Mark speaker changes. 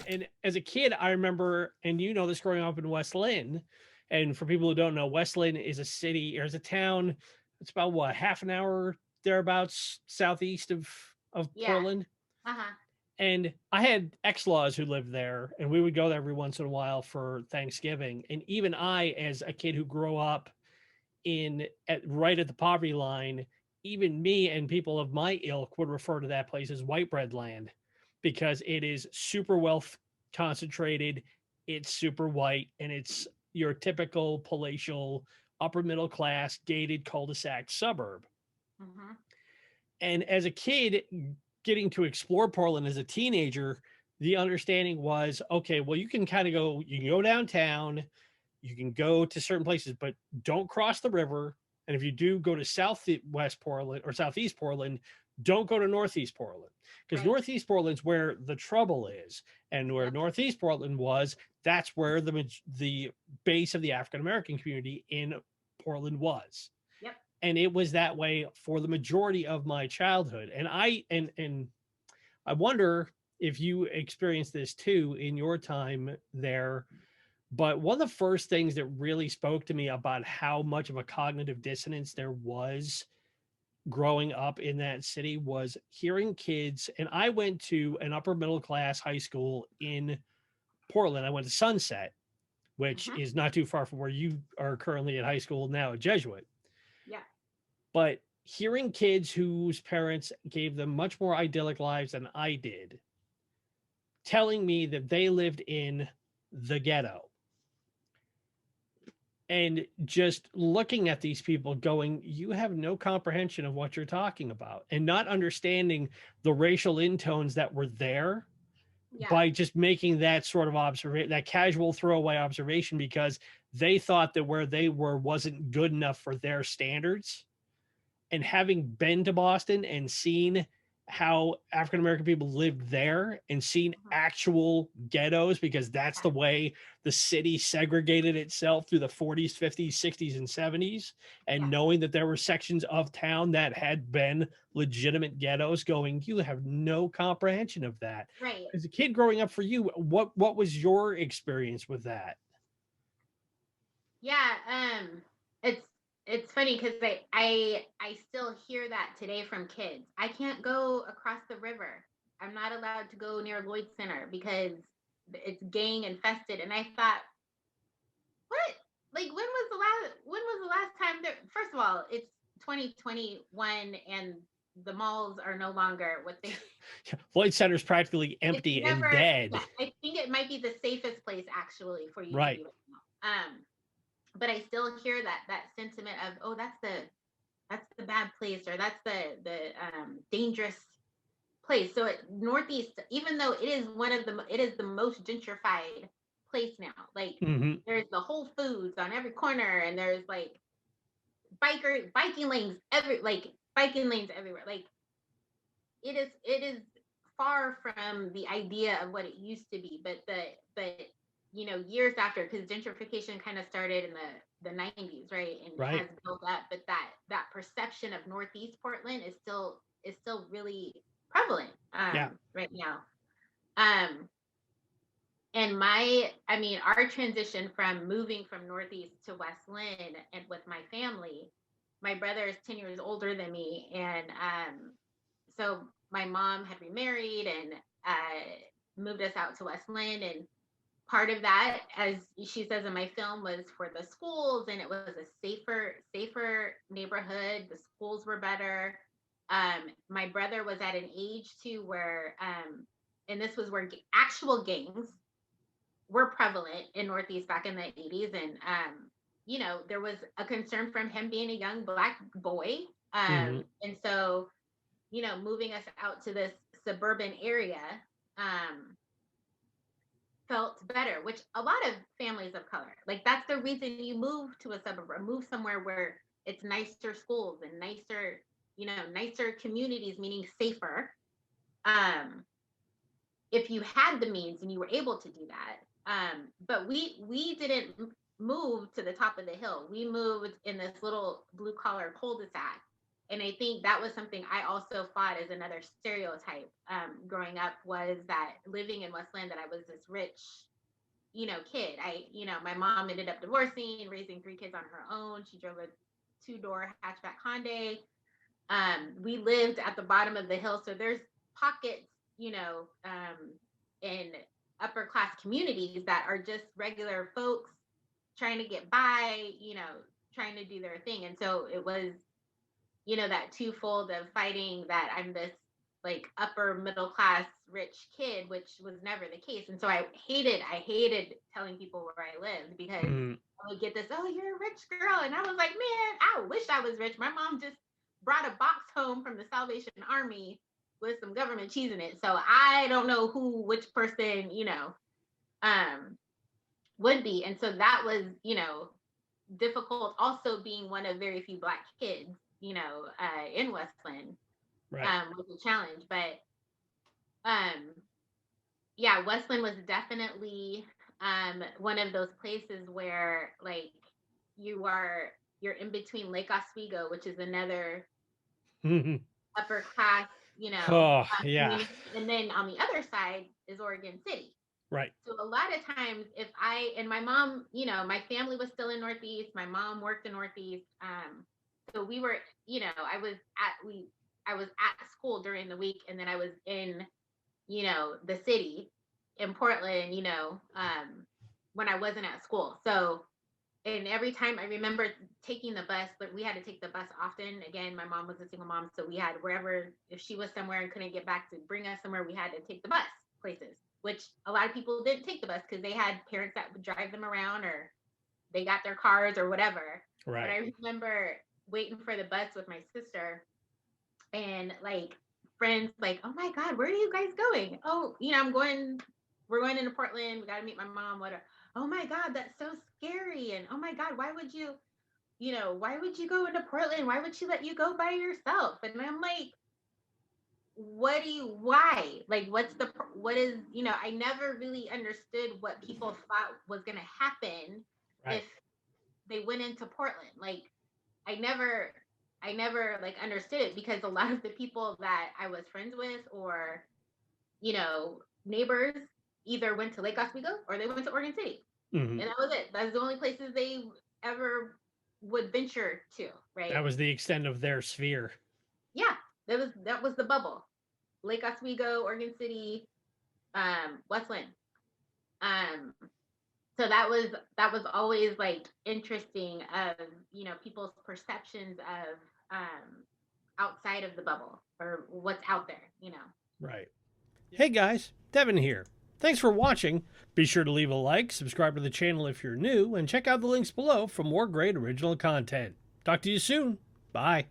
Speaker 1: and as a kid, I remember, and you know this growing up in West Lynn, and for people who don't know, West Lynn is a city or is a town. It's about what, half an hour thereabouts southeast of
Speaker 2: Yeah.
Speaker 1: Portland.
Speaker 2: Uh-huh.
Speaker 1: And I had ex-laws who lived there, and we would go there every once in a while for Thanksgiving. And even I, as a kid who grew up right at the poverty line, even me and people of my ilk would refer to that place as white bread land because it is super wealth concentrated, it's super white, and it's your typical palatial upper middle class gated cul-de-sac suburb.
Speaker 2: Mm-hmm.
Speaker 1: And as a kid, getting to explore Portland as a teenager, the understanding was okay, well, you can go downtown, you can go to certain places, but don't cross the river. And if you do go to southwest Portland or southeast Portland, don't go to northeast Portland because
Speaker 2: Right.
Speaker 1: northeast Portland's where the trouble is, and where
Speaker 2: Yep.
Speaker 1: northeast Portland was, that's where the base of the African American community in Portland was,
Speaker 2: Yep.
Speaker 1: and it was that way for the majority of my childhood. And I wonder if you experienced this too in your time there. But one of the first things that really spoke to me about how much of a cognitive dissonance there was growing up in that city was hearing kids. And I went to an upper middle class high school in Portland. I went to Sunset, which
Speaker 2: Mm-hmm.
Speaker 1: is not too far from where you are currently at high school now, at Jesuit.
Speaker 2: Yeah.
Speaker 1: But hearing kids whose parents gave them much more idyllic lives than I did telling me that they lived in the ghetto, and just looking at these people going, you have no comprehension of what you're talking about, and not understanding the racial intones that were there
Speaker 2: Yeah.
Speaker 1: by just making that sort of observation, that casual throwaway observation, because they thought that where they were wasn't good enough for their standards. And having been to Boston and seen how African American people lived there and seen
Speaker 2: Mm-hmm.
Speaker 1: actual ghettos, because that's
Speaker 2: Yeah.
Speaker 1: the way the city segregated itself through the 40s, 50s, 60s, and 70s, and
Speaker 2: Yeah.
Speaker 1: knowing that there were sections of town that had been legitimate ghettos, going, you have no comprehension of that.
Speaker 2: Right.
Speaker 1: As a kid growing up for you, what was your experience with that?
Speaker 2: Yeah. It's it's funny because I still hear that today from kids. I can't go across the river. I'm not allowed to go near Lloyd Center because it's gang infested. And I thought, what? Like when was the last time there? First of all, it's 2021 and the malls are no longer what they
Speaker 1: Floyd Center's practically
Speaker 2: it's
Speaker 1: empty and
Speaker 2: never, yeah,
Speaker 1: dead.
Speaker 2: I think it might be the safest place actually for you to
Speaker 1: Right.
Speaker 2: be right now. But I still hear that sentiment of, oh, that's the bad place, or that's the dangerous place. So it Northeast, even though it is the most gentrified place now. Like
Speaker 1: Mm-hmm.
Speaker 2: there's the Whole Foods on every corner, and there's like biking lanes biking lanes everywhere. Like it is far from the idea of what it used to be. But years after, because gentrification kind of started in the 90s, right, and has
Speaker 1: Right.
Speaker 2: built up. But that perception of Northeast Portland is still really prevalent
Speaker 1: Yeah.
Speaker 2: right now. um and I mean, our transition from moving from Northeast to West Lynn and with my family, my brother is 10 years older than me. And so my mom had remarried and moved us out to West Lynn. And part of that, as she says in my film, was for the schools, and it was a safer neighborhood. The schools were better. My brother was at an age too where, and this was where actual gangs were prevalent in Northeast back in the 80s. And, there was a concern from him being a young Black boy.
Speaker 1: Mm-hmm.
Speaker 2: And so, moving us out to this suburban area um, felt better, which a lot of families of color, like that's the reason you move to a suburb or move somewhere where it's nicer schools and nicer communities, meaning safer. Um, if you had the means and you were able to do that. But we didn't move to the top of the hill. We moved in this little blue collar cul-de-sac. And I think that was something I also fought as another stereotype growing up, was that living in Westland, that I was this rich, kid. My mom ended up divorcing, raising 3 kids on her own. She drove a 2-door hatchback Hyundai. We lived at the bottom of the hill. So there's pockets, in upper class communities that are just regular folks trying to get by, trying to do their thing. And so it was, that twofold of fighting that I'm this like upper middle class rich kid, which was never the case. And so I hated telling people where I lived, because I would get this, oh, you're a rich girl. And I was like, man, I wish I was rich. My mom just brought a box home from the Salvation Army with some government cheese in it. So I don't know which person, would be. And so that was, difficult, also being one of very few Black kids, in Westland,
Speaker 1: right.
Speaker 2: Was a challenge. But yeah, Westland was definitely one of those places where like you're in between Lake Oswego, which is another upper class,
Speaker 1: Oh, yeah.
Speaker 2: and then on the other side is Oregon City.
Speaker 1: Right.
Speaker 2: So a lot of times and my mom, my family was still in Northeast, my mom worked in Northeast. So we were, I was at school during the week, and then I was in, the city in Portland, when I wasn't at school. So, and every time I remember taking the bus, but we had to take the bus often. Again, my mom was a single mom, so we had wherever, if she was somewhere and couldn't get back to bring us somewhere, we had to take the bus places, which a lot of people didn't take the bus because they had parents that would drive them around, or they got their cars or whatever.
Speaker 1: Right.
Speaker 2: But I remember waiting for the bus with my sister, and like friends like, oh my God, where are you guys going? Oh, we're going into Portland. We got to meet my mom. Whatever. Oh my God, that's so scary. And oh my God, why would you go into Portland? Why would she let you go by yourself? And I'm like, why? Like, what is, I never really understood what people thought was going to happen if they went into Portland. Like, I never like understood it, because a lot of the people that I was friends with, or, neighbors, either went to Lake Oswego or they went to Oregon City. And that was it. That's the only places they ever would venture to, right?
Speaker 1: That was the extent of their sphere.
Speaker 2: Yeah, that was the bubble. Lake Oswego, Oregon City, Westland. So that was always like interesting of, people's perceptions of outside of the bubble, or what's out there,
Speaker 1: Right. Hey guys, Devin here. Thanks for watching. Be sure to leave a like, subscribe to the channel if you're new, and check out the links below for more great original content. Talk to you soon. Bye.